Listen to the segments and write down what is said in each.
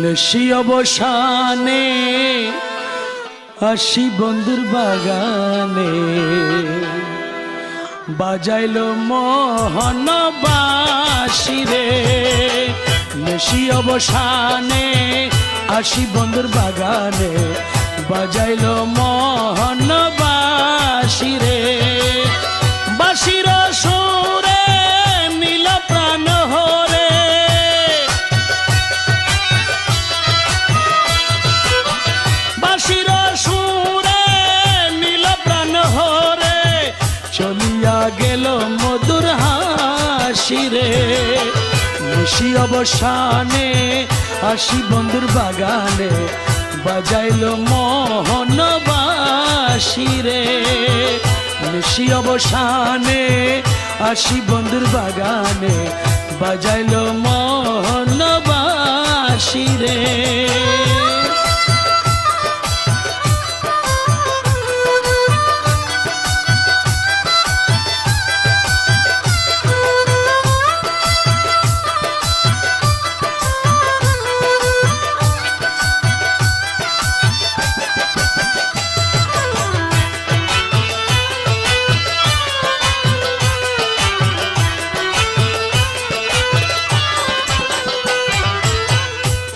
নিশি অবসানে আসি বন্ধুর বাগানে, বাজাইলো মোহন বাঁশি রে। নিশি অবসানে আসি বন্ধুর বাগানে, বাজাইলো মোহন বাঁশি রে। বাঁশির সুরে নীল প্রাণ হরে, বাঁশির সুরে নীল প্রাণ হরে, চলিয়া গেল মধুর হাসি রে। নিশি অবসানে আসি বন্ধুর বাগানে, বাজাইলো মোহন বাঁশি রে। নিশি অবসানে আসি বন্ধুর বাগানে, বাজাইলো মোহন বাঁশি রে।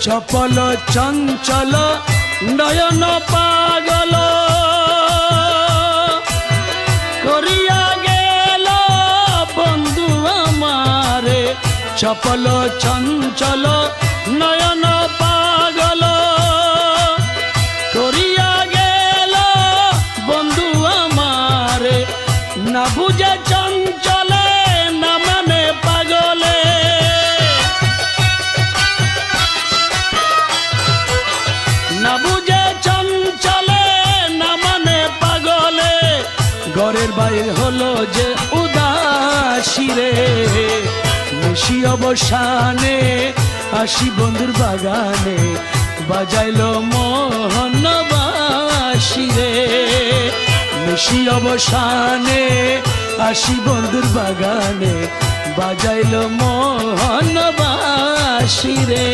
চপল চঞ্চল নয়ন পাগল, করিয়া গেল বন্ধু আমারে। চপল চঞ্চল নয়ন পাগল, করিয়া গেল বন্ধু আমারে। না বুঝে চঞ্চলে না মানে পাগলে, না বুঝে চঞ্চলে না মানে পাগলে। ঘরের বাইর হলো যে উদাসী রে। নিশি অবসানে আসি বন্ধুর বাগানে, বাজাইলো মোহন বাঁশি রে। নিশি অবসানে আসি বন্ধুর বাগানে, বাজাইলো মোহন বাঁশি রে।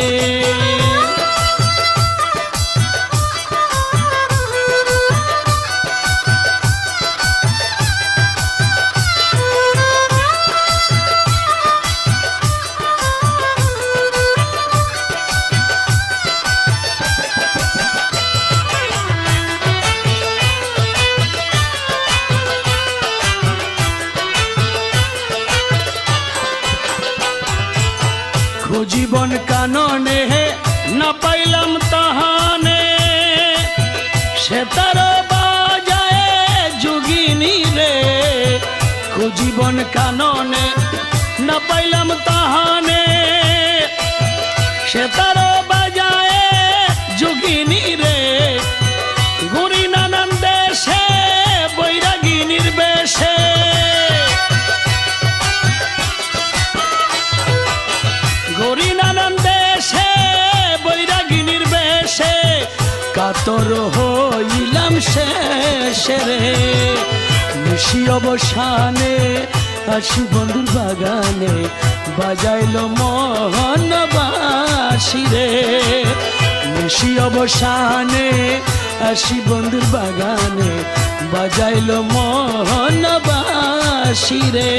জীবন কাননে না পাইলাম তাহানে, সে তার বাজায় যোগিনী রে। জীবন কাননে না পাইলাম তাহানে, সে তার বাজায় যোগিনী রে। ঘুরি নানান দেশে বৈরাগিনীর বেশে, ঘুরি নানান দেশে বৈরাগিনীর বেশে। কাতর হইলাম শেষে রে। নিশি অবসানে আসি বন্ধুর বাগানে, বাজাইলো মোহন বাঁশি রে। নিশি অবসানে আসি বন্ধুর বাগানে, বাজাইলো মোহন বাঁশি রে।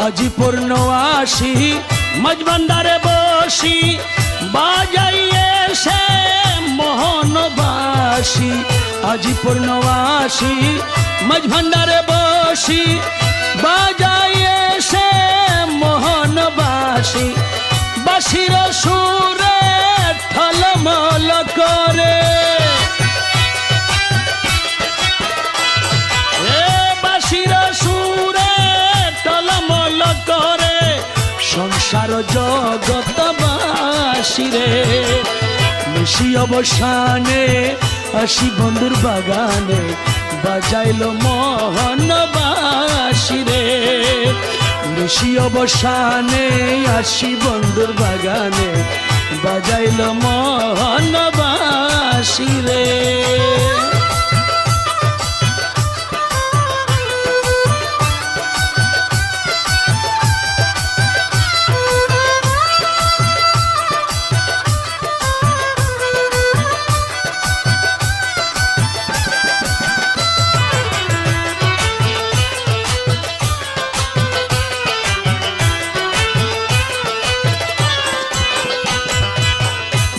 আজি পূর্ণ আসি মাঝ ভান্ডারে বসি, বাজাইয়ে সে মোহন বাঁশি। আজি পূর্ণ আসি মাঝ ভান্ডারে বসি, বাজাইয়ে সে মোহন বাঁশি। বাঁশির সুরে ঠলমল করে, বাঁশির সুরে টলমল করে। সংসার জগৎ বাসী রে, নিশি অবসানে আসি বন্ধুর বাগানে বাজাইলো মোহনবাসী রে নিশি অবসানে আসি বন্ধুর বাগানে বাজাইলো মোহনবাসী রে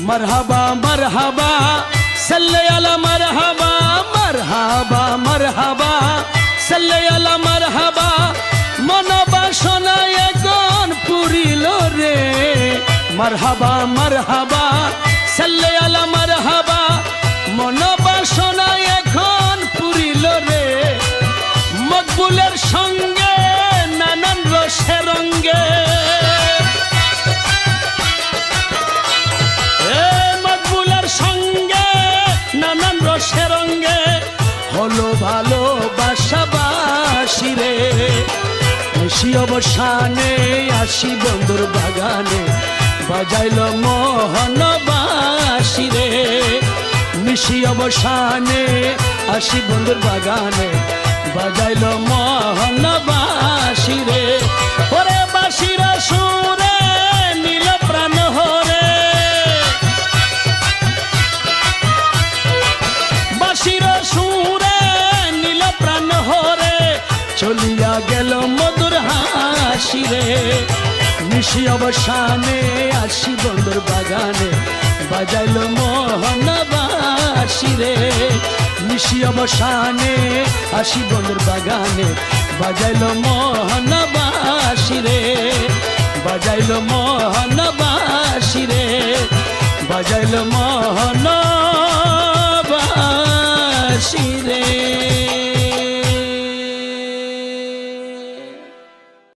मरहबा मरहबा सल्ले अला मरहबा मरहबा मरहबा सल्ले अला मरहबा मन बासना এখন পুরিল রে मरहबा मरहबा सल्ले अला मरहबा मन बासना এখন পুরিল রে মকবুলের সঙ্গে নানান রসে রঙ্গে রঙ্গে হলো ভালোবাসাবাসী রে নিশি অবসানে আসি বন্ধুর বাগানে বাজাইলো মোহনবাসী রে নিশি অবসানে আসি বন্ধুর বাগানে বাজাইলো মোহনবাসী রে ওরে বাসিরা সুরে নীল প্রাণ হরে বাসিরা সুরে নীল প্রাণ হরে চলিয়া গেল মধুর হাসি রে নিশি অবসানে আসি বন্ধুর বাগানে বাজাইলো মোহনবাসী রে নিশি অবসানে আসি বন্ধুর বাগানে বাজাইলো মোহনবাসী রে বাজাইলো মোহনবাসী রে বাজাইলো